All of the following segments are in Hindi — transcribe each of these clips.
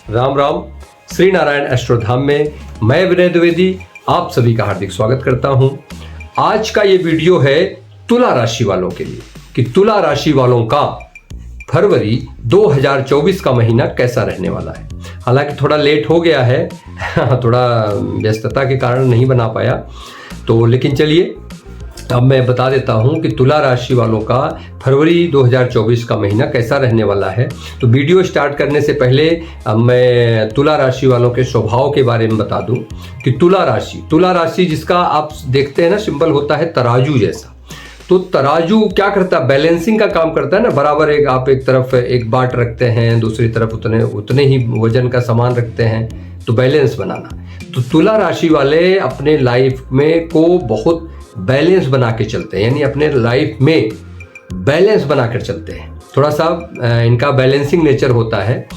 राम राम। श्री नारायण एस्ट्रोधाम में मैं विनय द्विवेदी आप सभी का हार्दिक स्वागत करता हूं। आज का ये वीडियो है तुला राशि वालों के लिए कि तुला राशि वालों का फरवरी 2024 का महीना कैसा रहने वाला है। हालांकि थोड़ा लेट हो गया है थोड़ा व्यस्तता के कारण नहीं बना पाया, तो लेकिन चलिए अब मैं बता देता हूं कि तुला राशि वालों का फरवरी 2024 का महीना कैसा रहने वाला है। तो वीडियो स्टार्ट करने से पहले अब मैं तुला राशि वालों के स्वभाव के बारे में बता दूं कि तुला राशि जिसका आप देखते हैं ना, सिंबल होता है तराजू जैसा। तो तराजू क्या करता है, बैलेंसिंग का काम करता है ना। बराबर आप एक तरफ एक बाट रखते हैं, दूसरी तरफ उतने ही वजन का सामान रखते हैं, तो बैलेंस बनाना। तो तुला राशि वाले अपने लाइफ में को बहुत बैलेंस बना के चलते हैं, यानी अपने लाइफ में बैलेंस बनाकर चलते हैं। थोड़ा सा इनका बैलेंसिंग नेचर होता है।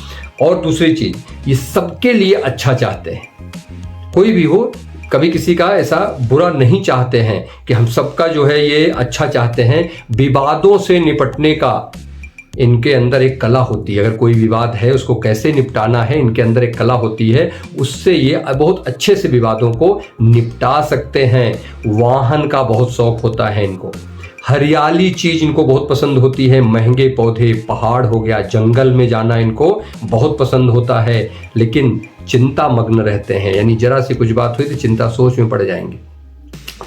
और दूसरी चीज, ये सबके लिए अच्छा चाहते हैं, कोई भी हो, कभी किसी का ऐसा बुरा नहीं चाहते हैं कि हम सबका जो है ये अच्छा चाहते हैं। विवादों से निपटने का इनके अंदर एक कला होती है। अगर कोई विवाद है उसको कैसे निपटाना है, इनके अंदर एक कला होती है। उससे ये बहुत अच्छे से विवादों को निपटा सकते हैं। वाहन का बहुत शौक होता है इनको। हरियाली चीज इनको बहुत पसंद होती है। महंगे पौधे, पहाड़ हो गया, जंगल में जाना इनको बहुत पसंद होता है। लेकिन चिंता मग्न रहते हैं, यानी जरा सी कुछ बात हुई तो चिंता सोच में पड़ जाएंगे।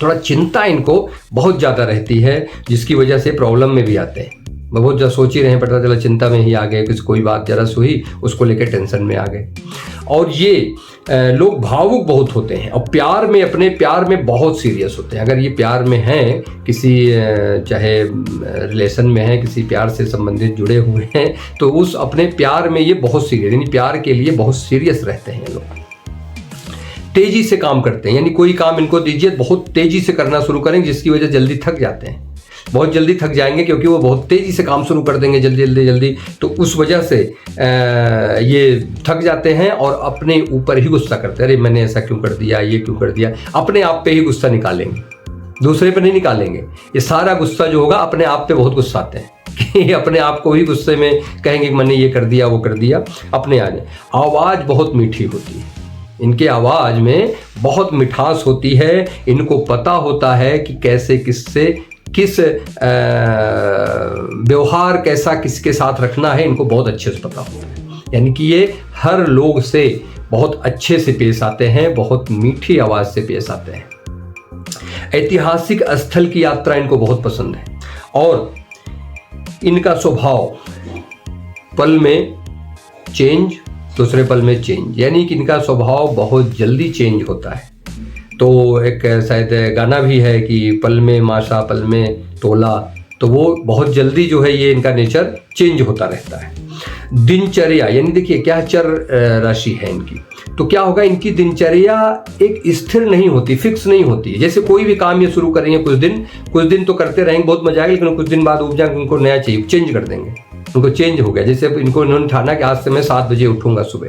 थोड़ा चिंता इनको बहुत ज़्यादा रहती है, जिसकी वजह से प्रॉब्लम में भी आते हैं। बहुत ज़्यादा सोच ही रहे हैं, पता चला चिंता में ही आ गए, कुछ कोई बात जरा सी हुई उसको लेकर टेंशन में आ गए। और ये लोग भावुक बहुत होते हैं और अपने प्यार में बहुत सीरियस होते हैं। अगर ये प्यार में हैं, किसी चाहे रिलेशन में हैं, किसी प्यार से संबंधित जुड़े हुए हैं, तो उस अपने प्यार में ये बहुत सीरियस, यानी प्यार के लिए बहुत सीरियस रहते हैं लोग। तेजी से काम करते हैं, यानी कोई काम इनको दीजिए बहुत तेजी से करना शुरू करेंगे, जिसकी वजह जल्दी थक जाते हैं। बहुत जल्दी थक जाएंगे क्योंकि वो बहुत तेजी से काम शुरू कर देंगे जल्दी। तो उस वजह से ये थक जाते हैं और अपने ऊपर ही गुस्सा करते हैं। अरे मैंने ऐसा क्यों कर दिया, ये क्यों कर दिया। अपने आप पे ही गुस्सा निकालेंगे, दूसरे पे नहीं निकालेंगे। ये सारा गुस्सा जो होगा अपने आप पे बहुत गुस्सा आते हैं कि अपने आप को ही गुस्से में कहेंगे कि मैंने ये कर दिया, वो कर दिया। अपने आवाज़ बहुत मीठी होती है, इनके आवाज़ में बहुत मिठास होती है। इनको पता होता है कि कैसे किस व्यवहार कैसा किसके साथ रखना है, इनको बहुत अच्छे से पता होता है। यानी कि ये हर लोग से बहुत अच्छे से पेश आते हैं, बहुत मीठी आवाज़ से पेश आते हैं। ऐतिहासिक स्थल की यात्रा इनको बहुत पसंद है। और इनका स्वभाव पल में चेंज, दूसरे पल में चेंज, यानी कि इनका स्वभाव बहुत जल्दी चेंज होता है। तो एक शायद गाना भी है कि पल में माशा पल में तोला, तो वो बहुत जल्दी जो है ये इनका नेचर चेंज होता रहता है। दिनचर्या, यानी देखिए क्या चर राशि है इनकी, तो क्या होगा, इनकी दिनचर्या एक स्थिर नहीं होती, फिक्स नहीं होती। जैसे कोई भी काम ये शुरू करेंगे, कुछ दिन तो करते रहेंगे, बहुत मजा आएगा, लेकिन कुछ दिन बाद उपजा उनको नया चाहिए, चेंज कर देंगे। उनको चेंज हो गया, जैसे इनको इन्होंने ठाना कि आज से मैं 7 बजे उठूंगा सुबह।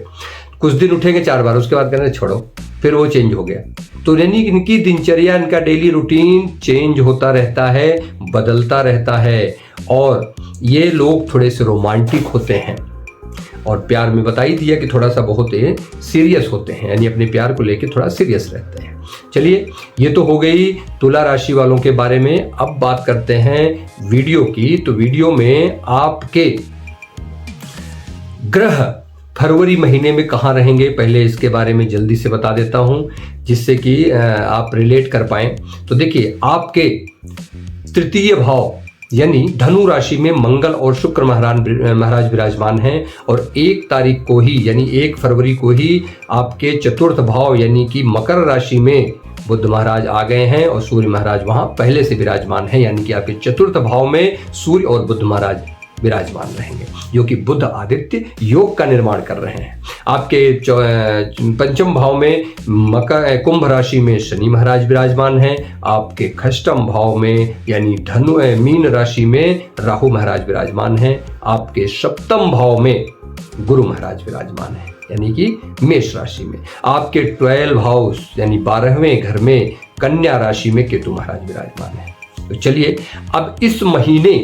कुछ दिन उठेंगे 4 बार, उसके बाद कहना छोड़ो, फिर वो चेंज हो गया। तो यानी इनकी दिनचर्या, इनका डेली रूटीन चेंज होता रहता है, बदलता रहता है। और ये लोग थोड़े से रोमांटिक होते हैं और प्यार में बता ही दिया कि थोड़ा सा बहुत सीरियस होते हैं, यानी अपने प्यार को लेके थोड़ा सीरियस रहते हैं। चलिए, ये तो हो गई तुला राशि वालों के बारे में। अब बात करते हैं वीडियो की। तो वीडियो में आपके ग्रह फरवरी महीने में कहाँ रहेंगे, पहले इसके बारे में जल्दी से बता देता हूँ, जिससे कि आप रिलेट कर पाएं। तो देखिए, आपके तृतीय भाव यानी धनु राशि में मंगल और शुक्र महाराज विराजमान हैं। और 1 तारीख को ही, यानी 1 फरवरी को ही आपके चतुर्थ भाव यानी कि मकर राशि में बुध महाराज आ गए हैं और सूर्य महाराज वहां पहले से विराजमान है। यानी कि आपके चतुर्थ भाव में सूर्य और बुध महाराज विराजमान रहेंगे, जो कि बुध आदित्य योग का निर्माण कर रहे हैं। आपके पंचम भाव में कुंभ राशि में शनि महाराज विराजमान हैं। आपके खष्टम भाव में यानी मीन राशि में राहु महाराज विराजमान हैं। आपके सप्तम भाव में गुरु महाराज विराजमान हैं, यानी कि मेष राशि में। आपके 12 हाउस यानी 12वें घर में कन्या राशि में केतु महाराज विराजमान है। तो चलिए, अब इस महीने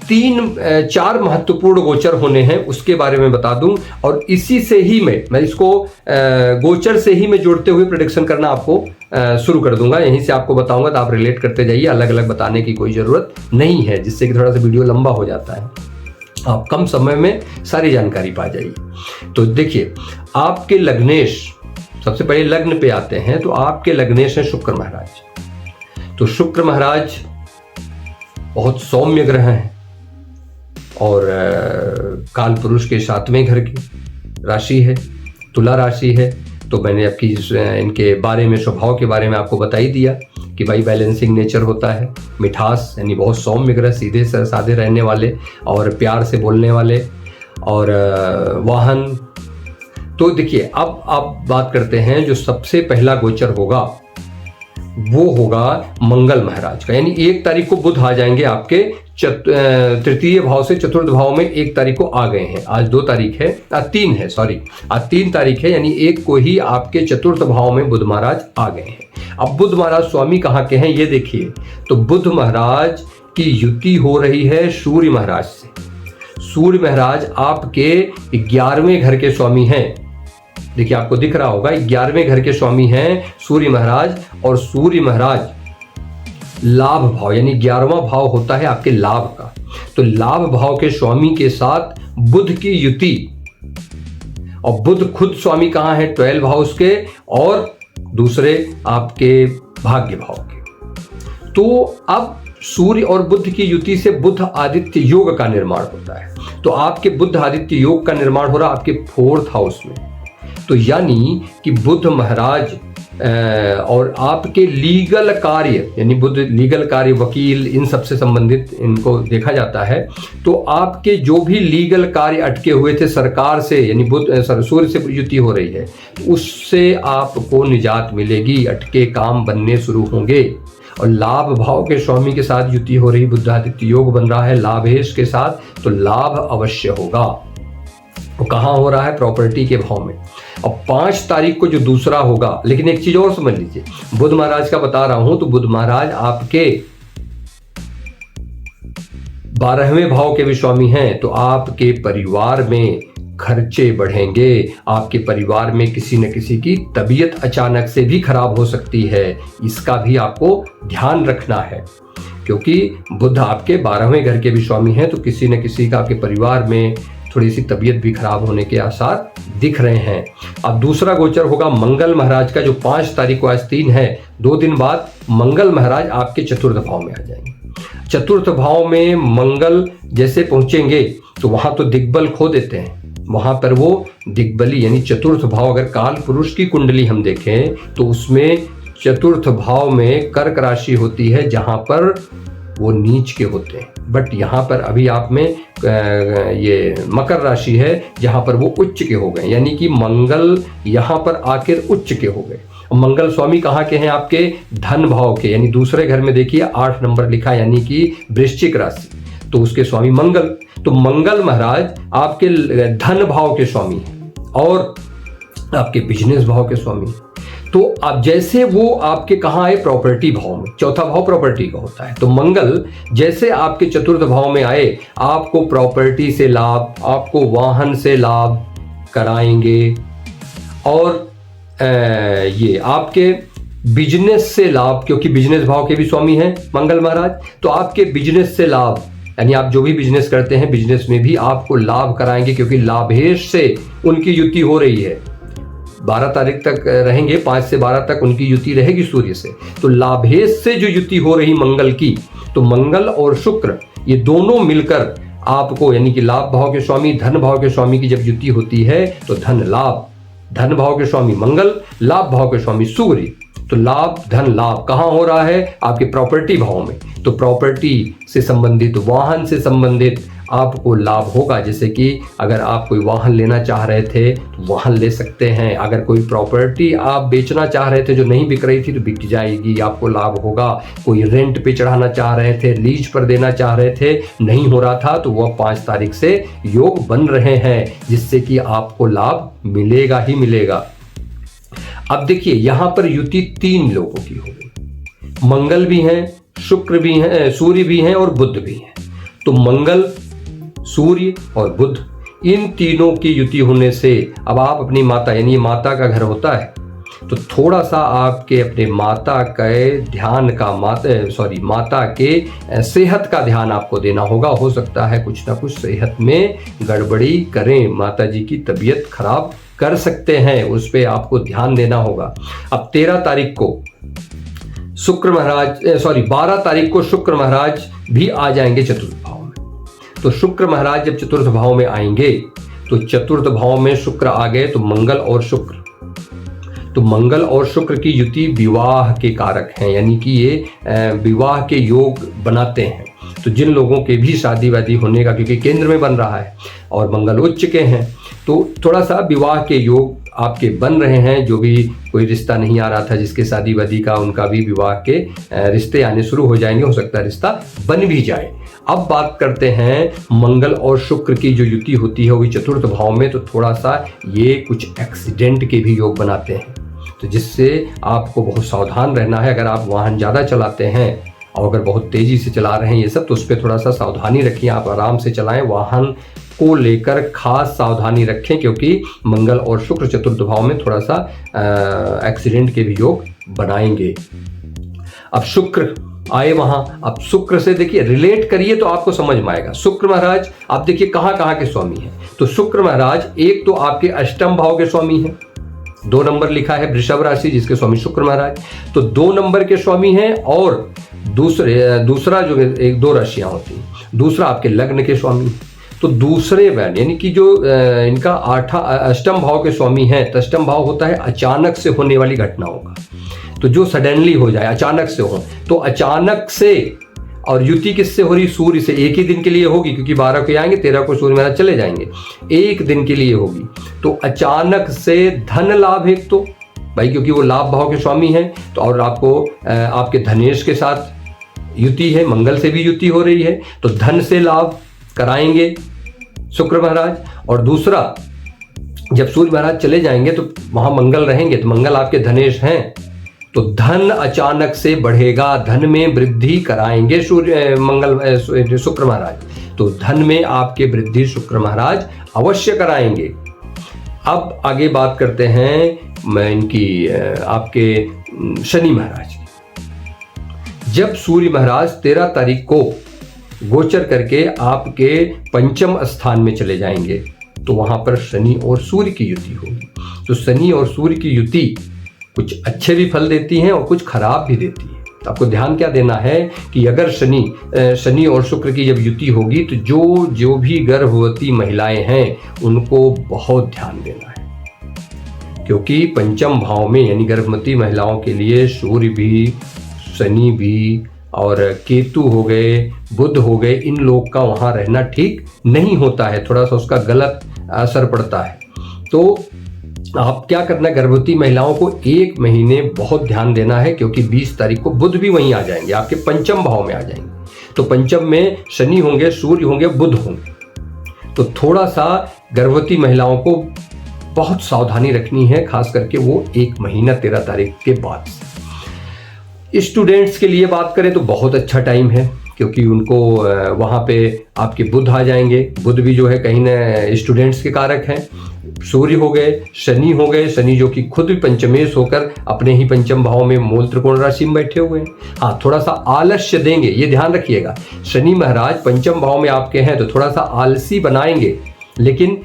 चार महत्वपूर्ण गोचर होने हैं उसके बारे में बता दूं, और इसी से ही मैं इसको गोचर से ही मैं जोड़ते हुए प्रेडिक्शन करना आपको शुरू कर दूंगा। यहीं से आपको बताऊंगा तो आप रिलेट करते जाइए, अलग अलग बताने की कोई ज़रूरत नहीं है, जिससे कि थोड़ा सा वीडियो लंबा हो जाता है, आप कम समय में सारी जानकारी पा जाइए। तो देखिए, आपके लग्नेश, सबसे पहले लग्न पे आते हैं, तो आपके लग्नेश हैं शुक्र महाराज। तो शुक्र महाराज बहुत सौम्य ग्रह हैं और काल पुरुष के 7वें घर की राशि है, तुला राशि है। तो मैंने आपकी इनके बारे में, स्वभाव के बारे में आपको बता ही दिया कि भाई बैलेंसिंग नेचर होता है, मिठास यानी बहुत सौम्य ग्रह, सीधे साधे रहने वाले और प्यार से बोलने वाले, और वाहन। तो देखिए, अब आप बात करते हैं, जो सबसे पहला गोचर होगा वो होगा मंगल महाराज का। यानी 1 तारीख को बुध आ जाएंगे आपके तृतीय भाव से चतुर्थ भाव में। 1 तारीख को आ गए हैं, आज 2 तारीख है, आज 3 है, सॉरी आज 3 तारीख है, यानी 1 को ही आपके चतुर्थ भाव में बुध महाराज आ गए हैं। अब बुध महाराज स्वामी कहाँ के हैं ये देखिए, तो बुध महाराज की युति हो रही है सूर्य महाराज से। सूर्य महाराज आपके 11वें घर के स्वामी हैं। देखिए, आपको दिख रहा होगा 11वें घर के स्वामी हैं सूर्य महाराज, और सूर्य महाराज लाभ भाव, यानी 11वां भाव होता है आपके लाभ का। तो लाभ भाव के स्वामी के साथ बुध की युति, और बुध खुद स्वामी कहां है, 12 हाउस के और दूसरे आपके भाग्य भाव के। तो अब सूर्य और बुध की युति से बुध आदित्य योग का निर्माण होता है। तो आपके बुध आदित्य योग का निर्माण हो रहा है आपके 4th हाउस में। तो यानी कि बुध महाराज और आपके लीगल कार्य, यानी बुध लीगल कार्य, वकील, इन सब से संबंधित इनको देखा जाता है। तो आपके जो भी लीगल कार्य अटके हुए थे सरकार से, यानी बुध सूर्य से युति हो रही है, उससे आपको निजात मिलेगी, अटके काम बनने शुरू होंगे। और लाभ भाव के स्वामी के साथ युति हो रही, बुधादित्य योग बन रहा है लाभेश के साथ, तो लाभ अवश्य होगा। वो कहाँ हो रहा है, प्रॉपर्टी के भाव में। और 5 तारीख को जो दूसरा होगा, लेकिन एक चीज और समझ लीजिए, बुध महाराज का बता रहा हूं, तो बुध महाराज आपके 12वें भाव के भी स्वामी हैं। तो आपके परिवार में खर्चे बढ़ेंगे, आपके परिवार में किसी न किसी की तबीयत अचानक से भी खराब हो सकती है, इसका भी आपको ध्यान रखना है, क्योंकि बुध आपके 12वें घर के भी स्वामी हैं। तो किसी न किसी का आपके परिवार में थोड़ी सी तबीयत भी खराब होने के आसार दिख रहे हैं। अब दूसरा गोचर होगा मंगल महाराज का, जो 5 तारीख को, आज 3 है, 2 दिन बाद मंगल महाराज आपके चतुर्थ भाव में आ जाएंगे। चतुर्थ भाव में मंगल जैसे पहुंचेंगे तो वहां तो दिग्बल खो देते हैं, वहां पर वो दिग्बली, यानी चतुर्थ भाव, अगर काल पुरुष की कुंडली हम देखें तो उसमें चतुर्थ भाव में कर्क राशि होती है, जहां पर वो नीच के होते हैं। बट यहाँ पर अभी आप में ये मकर राशि है, जहां पर वो उच्च के हो गए, यानी कि मंगल यहाँ पर आकर उच्च के हो गए। मंगल स्वामी कहाँ के हैं, आपके धन भाव के, यानी दूसरे घर में देखिए 8 नंबर लिखा, यानी कि वृश्चिक राशि, तो उसके स्वामी मंगल। तो मंगल महाराज आपके धन भाव के स्वामी हैं और आपके बिजनेस भाव के स्वामी। तो अब जैसे वो आपके कहाँ आए, प्रॉपर्टी भाव में, चौथा भाव प्रॉपर्टी का होता है। तो मंगल जैसे आपके चतुर्थ भाव में आए, आपको प्रॉपर्टी से लाभ, आपको वाहन से लाभ कराएंगे, और ये आपके बिजनेस से लाभ, क्योंकि बिजनेस भाव के भी स्वामी हैं मंगल महाराज। तो आपके बिजनेस से लाभ, यानी आप जो भी बिजनेस करते हैं, बिजनेस में भी आपको लाभ कराएंगे, क्योंकि लाभेश से उनकी युति हो रही है। 12 तारीख तक रहेंगे, 5 से 12 तक उनकी युति रहेगी सूर्य से। तो लाभेश से जो युति हो रही मंगल की, तो मंगल और शुक्र ये दोनों मिलकर आपको, यानी कि लाभ भाव के स्वामी, धन भाव के स्वामी की जब युति होती है तो धन लाभ, धन भाव के स्वामी मंगल, लाभ भाव के स्वामी सूर्य, तो लाभ धन लाभ कहाँ हो रहा है, आपके प्रॉपर्टी भाव में। तो प्रॉपर्टी से संबंधित, वाहन से संबंधित आपको लाभ होगा। जैसे कि अगर आप कोई वाहन लेना चाह रहे थे तो वाहन ले सकते हैं, अगर कोई प्रॉपर्टी आप बेचना चाह रहे थे जो नहीं बिक रही थी तो बिक जाएगी, आपको लाभ होगा। कोई रेंट पे चढ़ाना चाह रहे थे, लीज पर देना चाह रहे थे, नहीं हो रहा था, तो वह 5 तारीख से योग बन रहे हैं, जिससे कि आपको लाभ मिलेगा ही मिलेगा। अब देखिए, यहां पर युति 3 लोगों की हो गई, मंगल भी हैं, शुक्र भी हैं, सूर्य भी हैं और बुध भी हैं। तो मंगल, सूर्य और बुध, इन तीनों की युति होने से अब आप अपनी माता, यानी माता का घर होता है, तो थोड़ा सा आपके अपने माता के ध्यान का माता के सेहत का ध्यान आपको देना होगा। हो सकता है कुछ ना कुछ सेहत में गड़बड़ी करें, माता जी की तबीयत खराब कर सकते हैं, उस पर आपको ध्यान देना होगा। अब 13 तारीख को शुक्र महाराज 12 तारीख को शुक्र महाराज भी आ जाएंगे चतुर्थ भाव में। तो शुक्र महाराज जब चतुर्थ भाव में आएंगे तो चतुर्थ भाव में शुक्र आ गए तो मंगल और शुक्र की युति विवाह के कारक हैं, यानी कि ये विवाह के योग बनाते हैं। तो जिन लोगों के भी शादी वादी होने का, क्योंकि केंद्र में बन रहा है और मंगल उच्च के हैं, तो थोड़ा सा विवाह के योग आपके बन रहे हैं। जो भी कोई रिश्ता नहीं आ रहा था, जिसके शादी वादी का, उनका भी विवाह के रिश्ते आने शुरू हो जाएंगे, हो सकता है रिश्ता बन भी जाए। अब बात करते हैं मंगल और शुक्र की जो युति होती है वो चतुर्थ भाव में, तो थोड़ा सा ये कुछ एक्सीडेंट के भी योग बनाते हैं, तो जिससे आपको बहुत सावधान रहना है। अगर आप वाहन ज़्यादा चलाते हैं और अगर बहुत तेज़ी से चला रहे हैं ये सब, तो उस पर थोड़ा सा सावधानी रखिए। आप आराम से चलाएं, वाहन को लेकर खास सावधानी रखें, क्योंकि मंगल और शुक्र चतुर्थ भाव में थोड़ा सा एक्सीडेंट के भी योग बनाएंगे। अब शुक्र आए वहां, अब शुक्र से देखिए रिलेट करिए तो आपको समझ में आएगा। शुक्र महाराज आप देखिए कहाँ कहाँ के स्वामी हैं। तो शुक्र महाराज एक तो आपके अष्टम भाव के स्वामी हैं, 2 नंबर लिखा है वृषभ राशि, जिसके स्वामी शुक्र महाराज, तो 2 नंबर के स्वामी हैं। और दूसरा जो 1-2 राशियां होती हैं, दूसरा आपके लग्न के स्वामी, तो दूसरे वैन यानी कि जो इनका अष्टम भाव के स्वामी हैं, तो अष्टम भाव होता है अचानक से होने वाली घटनाओं का, तो जो सडनली हो जाए, अचानक से हो, तो अचानक से। और युति किससे हो रही? सूर्य से। एक ही दिन के लिए होगी, क्योंकि 12 को आएंगे, 13 को सूर्य महाराज चले जाएंगे, एक दिन के लिए होगी। तो अचानक से धन लाभ एक तो भाई, क्योंकि वो लाभ भाव के स्वामी हैं, तो और आपको आपके धनेश के साथ युति है, मंगल से भी युति हो रही है, तो धन से लाभ कराएंगे शुक्र महाराज। और दूसरा, जब सूर्य महाराज चले जाएंगे तो वहां मंगल रहेंगे, तो मंगल आपके धनेश हैं, तो धन अचानक से बढ़ेगा, धन में वृद्धि कराएंगे शुक्र महाराज। तो धन में आपके वृद्धि शुक्र महाराज अवश्य कराएंगे। अब आगे बात करते हैं इनकी आपके शनि महाराज की। जब सूर्य महाराज 13 तारीख को गोचर करके आपके पंचम स्थान में चले जाएंगे, तो वहां पर शनि और सूर्य की युति होगी। तो शनि और सूर्य की युति कुछ अच्छे भी फल देती हैं और कुछ खराब भी देती है। तो आपको ध्यान क्या देना है कि अगर शनि और शुक्र की जब युति होगी, तो जो भी गर्भवती महिलाएं हैं उनको बहुत ध्यान देना है, क्योंकि पंचम भाव में यानी गर्भवती महिलाओं के लिए सूर्य भी, शनि भी और केतु हो गए, बुध हो गए, इन लोग का वहाँ रहना ठीक नहीं होता है, थोड़ा सा उसका गलत असर पड़ता है। तो आप क्या करना है, गर्भवती महिलाओं को 1 महीने बहुत ध्यान देना है, क्योंकि 20 तारीख को बुध भी वहीं आ जाएंगे, आपके पंचम भाव में आ जाएंगे। तो पंचम में शनि होंगे, सूर्य होंगे, बुध होंगे, तो थोड़ा सा गर्भवती महिलाओं को बहुत सावधानी रखनी है, खास करके वो 1 महीना 13 तारीख के बाद। स्टूडेंट्स के लिए बात करें तो बहुत अच्छा टाइम है, क्योंकि उनको वहाँ पे आपके बुध आ जाएंगे। बुध भी जो है कहीं ना स्टूडेंट्स के कारक हैं। सूर्य हो गए, शनि हो गए, शनि जो कि खुद भी पंचमेश होकर अपने ही पंचम भाव में मूल त्रिकोण राशि में बैठे हुए हैं। हाँ, थोड़ा सा आलस्य देंगे, ये ध्यान रखिएगा। शनि महाराज पंचम भाव में आपके हैं तो थोड़ा सा आलसी बनाएंगे, लेकिन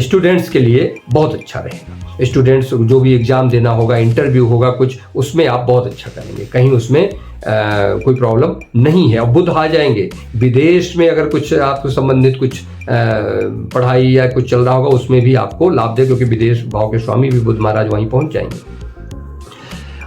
स्टूडेंट्स के लिए बहुत अच्छा रहेगा। स्टूडेंट्स जो भी एग्जाम देना होगा, इंटरव्यू होगा कुछ, उसमें आप बहुत अच्छा करेंगे, कहीं उसमें कोई प्रॉब्लम नहीं है। और बुध आ जाएंगे, विदेश में अगर कुछ आपको संबंधित कुछ पढ़ाई या कुछ चल रहा होगा, उसमें भी आपको लाभ दे, क्योंकि विदेश भाव के स्वामी भी बुध महाराज वहीं पहुंच जाएंगे।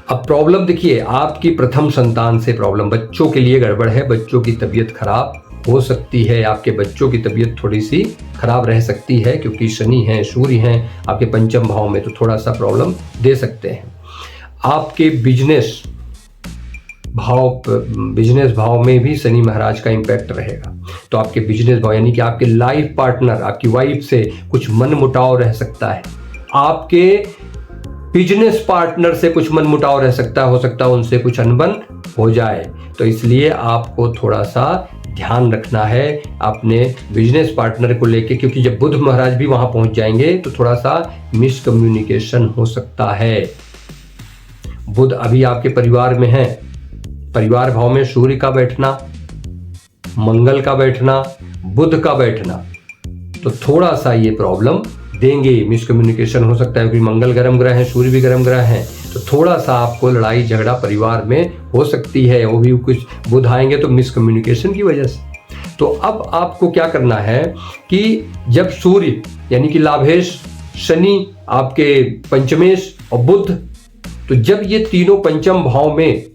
अब प्रॉब्लम देखिए, आपकी प्रथम संतान से प्रॉब्लम, बच्चों के लिए गड़बड़ है, बच्चों की तबीयत खराब हो सकती है, आपके बच्चों की तबीयत थोड़ी सी खराब रह सकती है, क्योंकि शनि हैं, सूर्य हैं आपके पंचम भाव में, तो थोड़ा सा प्रॉब्लम दे सकते हैं। आपके बिजनेस भाव में भी शनि महाराज का इम्पैक्ट रहेगा, तो आपके बिजनेस भाव यानी कि आपके लाइफ पार्टनर, आपकी वाइफ से कुछ मनमुटाव रह सकता है, आपके बिजनेस पार्टनर से कुछ मनमुटाव रह सकता है, हो सकता है उनसे कुछ अनबन हो जाए, तो इसलिए आपको थोड़ा सा ध्यान रखना है अपने बिजनेस पार्टनर को लेके, क्योंकि जब बुध महाराज भी वहां पहुंच जाएंगे तो थोड़ा सा मिसकम्युनिकेशन हो सकता है। बुध अभी आपके परिवार में है, परिवार भाव में सूर्य का बैठना, मंगल का बैठना, बुध का बैठना, तो थोड़ा सा ये प्रॉब्लम देंगे, मिसकम्युनिकेशन हो सकता है, क्योंकि मंगल गर्म ग्रह है, सूर्य भी गर्म ग्रह है, तो थोड़ा सा आपको लड़ाई झगड़ा परिवार में हो सकती है। वो भी कुछ बुध आएंगे तो मिसकम्युनिकेशन की वजह से। तो अब आपको क्या करना है कि जब सूर्य यानी कि लाभेश, शनि आपके पंचमेश और बुध, तो जब ये तीनों पंचम भाव में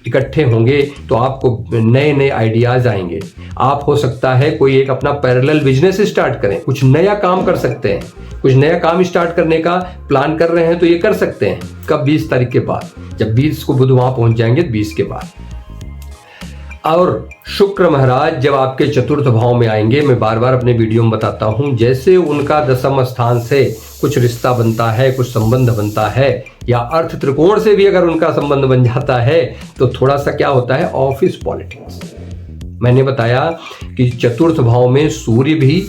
इकट्ठे होंगे तो आपको नए नए आइडियाज आएंगे। आप हो सकता है कोई एक अपना पैरेलल बिजनेस स्टार्ट करें, कुछ नया काम कर सकते हैं, कुछ नया काम स्टार्ट करने का प्लान कर रहे हैं तो ये कर सकते हैं। कब? 20 तारीख के बाद, जब 20 को बुध वहां पहुंच जाएंगे, 20 के बाद। और शुक्र महाराज जब आपके चतुर्थ भाव में आएंगे, मैं बार बार अपने वीडियो में बताता हूं, जैसे उनका दशम स्थान से कुछ रिश्ता बनता है, कुछ संबंध बनता है, या अर्थ त्रिकोण से भी अगर उनका संबंध बन जाता है तो थोड़ा सा क्या होता है, ऑफिस पॉलिटिक्स। मैंने बताया कि चतुर्थ भाव में सूर्य भी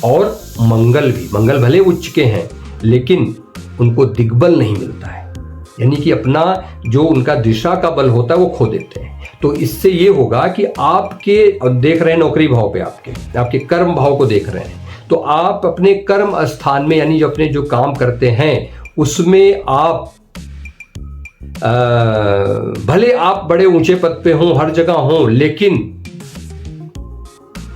और मंगल भी, मंगल भले उच्च के हैं लेकिन उनको दिग्बल नहीं मिलता है, यानी कि अपना जो उनका दिशा का बल होता है वो खो देते हैं। तो इससे ये होगा कि आपके, देख रहे हैं नौकरी भाव पे, आपके कर्म भाव को देख रहे हैं, तो आप अपने कर्म स्थान में यानी जो अपने जो काम करते हैं उसमें आप भले आप बड़े ऊंचे पद पे हों, हर जगह हों, लेकिन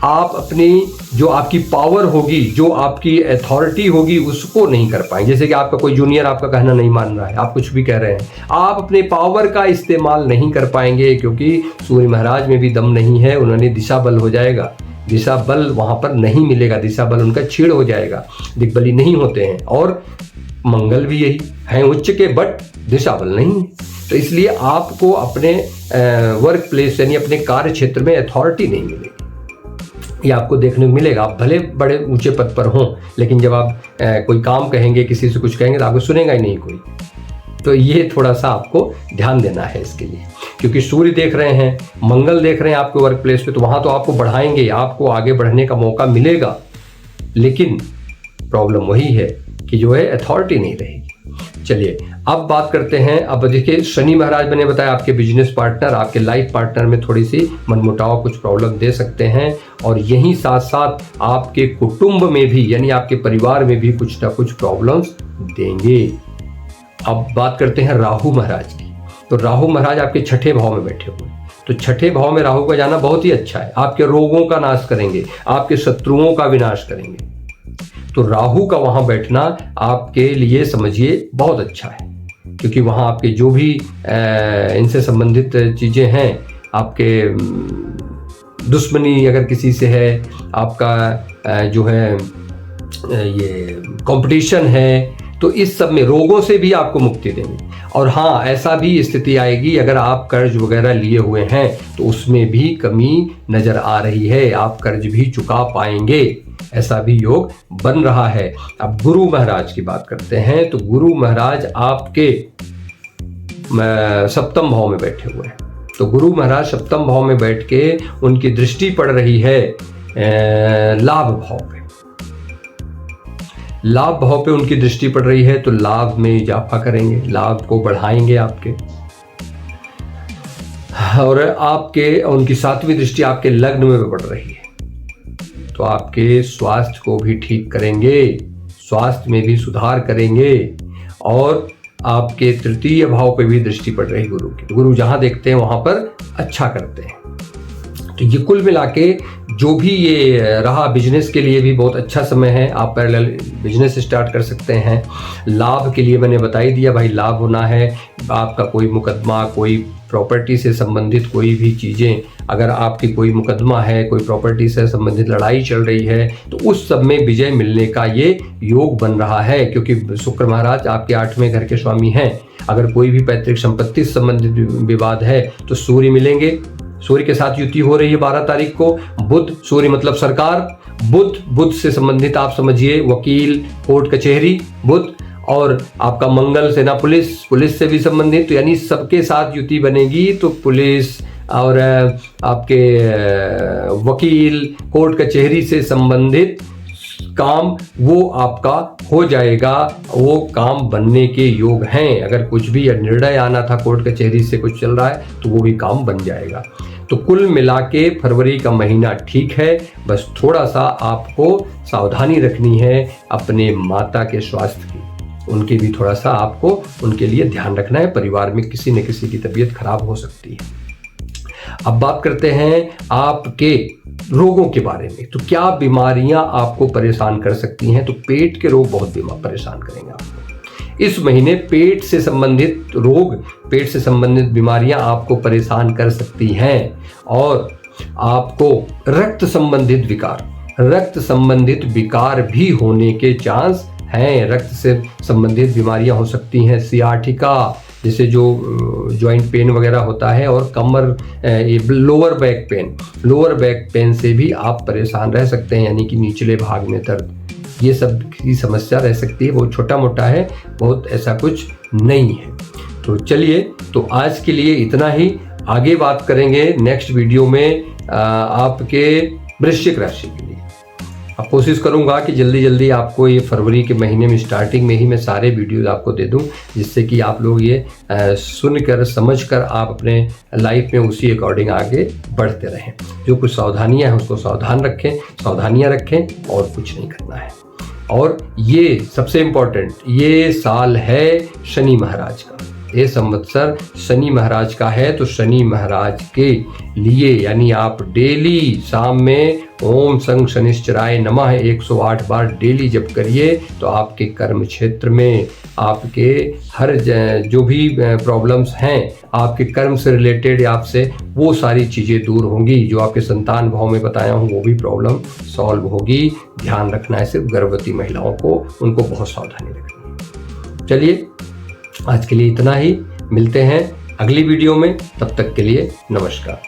आप अपनी जो आपकी पावर होगी, जो आपकी अथॉरिटी होगी, उसको नहीं कर पाएंगे। जैसे कि आपका कोई जूनियर आपका कहना नहीं मान रहा है, आप कुछ भी कह रहे हैं, आप अपने पावर का इस्तेमाल नहीं कर पाएंगे, क्योंकि सूर्य महाराज में भी दम नहीं है, उन्होंने दिशा बल हो जाएगा, दिशा बल वहां पर नहीं मिलेगा, दिशा बल उनका छीड़ हो जाएगा, दिग्बली नहीं होते हैं। और मंगल भी यही है उच्च के, बट दिशा बल नहीं है। तो इसलिए आपको अपने वर्क प्लेस यानी अपने कार्य क्षेत्र में अथॉरिटी नहीं मिलेगी, ये आपको देखने को मिलेगा। आप भले बड़े ऊंचे पद पर हों, लेकिन जब आप कोई काम कहेंगे, किसी से कुछ कहेंगे तो आपको सुनेगा ही नहीं कोई। तो ये थोड़ा सा आपको ध्यान देना है इसके लिए, क्योंकि सूर्य देख रहे हैं, मंगल देख रहे हैं आपके वर्क प्लेस पे, तो वहां तो आपको बढ़ाएंगे, आपको आगे बढ़ने का मौका मिलेगा, लेकिन प्रॉब्लम वही है कि जो है अथॉरिटी नहीं रहेगी। चलिए अब बात करते हैं। अब देखिए शनि महाराज मैंने बताया आपके बिजनेस पार्टनर, आपके लाइफ पार्टनर में थोड़ी सी मनमुटाव, कुछ प्रॉब्लम दे सकते हैं, और यहीं साथ साथ आपके कुटुंब में भी यानी आपके परिवार में भी कुछ ना कुछ प्रॉब्लम्स देंगे। अब बात करते हैं राहु महाराज की। तो राहु महाराज आपके छठे भाव में बैठे हुए, तो छठे भाव में राहु का जाना बहुत ही अच्छा है, आपके रोगों का नाश करेंगे, आपके शत्रुओं का विनाश करेंगे। तो राहु का वहां बैठना आपके लिए समझिए बहुत अच्छा है, क्योंकि वहां आपके जो भी इनसे संबंधित चीजें हैं, आपके दुश्मनी अगर किसी से है, आपका जो है ये कंपटीशन है, तो इस सब में रोगों से भी आपको मुक्ति देंगे। और हाँ, ऐसा भी स्थिति आएगी अगर आप कर्ज वगैरह लिए हुए हैं तो उसमें भी कमी नजर आ रही है, आप कर्ज भी चुका पाएंगे, ऐसा भी योग बन रहा है। अब गुरु महाराज की बात करते हैं। तो गुरु महाराज आपके सप्तम भाव में बैठे हुए हैं। तो गुरु महाराज सप्तम भाव में बैठ के उनकी दृष्टि पड़ रही है लाभ भाव पे, लाभ भाव पे उनकी दृष्टि पड़ रही है, तो लाभ में इजाफा करेंगे, लाभ को बढ़ाएंगे आपके। और आपके उनकी सातवीं दृष्टि आपके लग्न में पड़ रही है, तो आपके स्वास्थ्य को भी ठीक करेंगे, स्वास्थ्य में भी सुधार करेंगे। और आपके तृतीय भाव पे भी दृष्टि पड़ रही गुरु की, तो गुरु जहां देखते हैं वहां पर अच्छा करते हैं। तो ये कुल मिला के जो भी ये रहा, बिजनेस के लिए भी बहुत अच्छा समय है, आप पैरेलल बिजनेस स्टार्ट कर सकते हैं। लाभ के लिए मैंने बता ही दिया भाई, लाभ होना है, आपका कोई मुकदमा, कोई प्रॉपर्टी से संबंधित कोई भी चीज़ें, अगर आपकी कोई मुकदमा है, कोई प्रॉपर्टी से संबंधित लड़ाई चल रही है, तो उस सब में विजय मिलने का ये योग बन रहा है, क्योंकि शुक्र महाराज आपके 8वें घर के स्वामी हैं। अगर कोई भी पैतृक संपत्ति से संबंधित विवाद है तो सूर्य मिलेंगे, सूर्य के साथ युति हो रही है 12 तारीख को। बुध, सूर्य मतलब सरकार, बुध से संबंधित आप समझिए वकील, कोर्ट कचहरी, बुध, और आपका मंगल सेना पुलिस से भी संबंधित, तो यानी सबके साथ युति बनेगी, तो पुलिस, और आपके वकील, कोर्ट कचहरी से संबंधित काम वो आपका हो जाएगा, वो काम बनने के योग हैं। अगर कुछ भी निर्णय आना था, कोर्ट कचहरी से कुछ चल रहा है, तो वो भी काम बन जाएगा। तो कुल मिला के फरवरी का महीना ठीक है, बस थोड़ा सा आपको सावधानी रखनी है अपने माता के स्वास्थ्य की, उनके भी थोड़ा सा आपको उनके लिए ध्यान रखना है। परिवार में किसी न किसी की तबीयत खराब हो सकती है। अब बात करते हैं आपके रोगों के बारे में। तो क्या बीमारियां आपको परेशान कर सकती हैं? तो पेट के रोग बहुत परेशान करेंगे आपको इस महीने। पेट से संबंधित रोग, पेट से संबंधित बीमारियां आपको परेशान कर सकती हैं। और आपको रक्त संबंधित विकार भी होने के चांस हैं। रक्त से संबंधित बीमारियां हो सकती हैं, सियाटिका जैसे जो जॉइंट पेन वगैरह होता है, और कमर, लोअर बैक पेन से भी आप परेशान रह सकते हैं, यानी कि निचले भाग में दर्द, ये सब की समस्या रह सकती है। बहुत छोटा मोटा है, बहुत ऐसा कुछ नहीं है। तो चलिए, तो आज के लिए इतना ही। आगे बात करेंगे नेक्स्ट वीडियो में आपके वृश्चिक राशि के लिए। अब कोशिश करूंगा कि जल्दी आपको ये फरवरी के महीने में स्टार्टिंग में ही मैं सारे वीडियोज आपको दे दूं, जिससे कि आप लोग ये सुनकर समझकर आप अपने लाइफ में उसी अकॉर्डिंग आगे बढ़ते रहें। जो कुछ सावधानियां हैं उसको सावधानियां रखें और कुछ नहीं करना है। और ये सबसे इम्पोर्टेंट, ये साल है शनि महाराज का, ये संवत्सर शनि महाराज का है। तो शनि महाराज के लिए यानी आप डेली शाम में ओम संग शनिश्चराय नमः 108 बार डेली जप करिए, तो आपके कर्म क्षेत्र में आपके हर जो भी प्रॉब्लम्स हैं, आपके कर्म से रिलेटेड आपसे वो सारी चीज़ें दूर होंगी। जो आपके संतान भाव में बताया हूँ वो भी प्रॉब्लम सॉल्व होगी। ध्यान रखना है सिर्फ गर्भवती महिलाओं को, उनको बहुत सावधानी रखनी है। चलिए, आज के लिए इतना ही। मिलते हैं अगली वीडियो में, तब तक के लिए नमस्कार।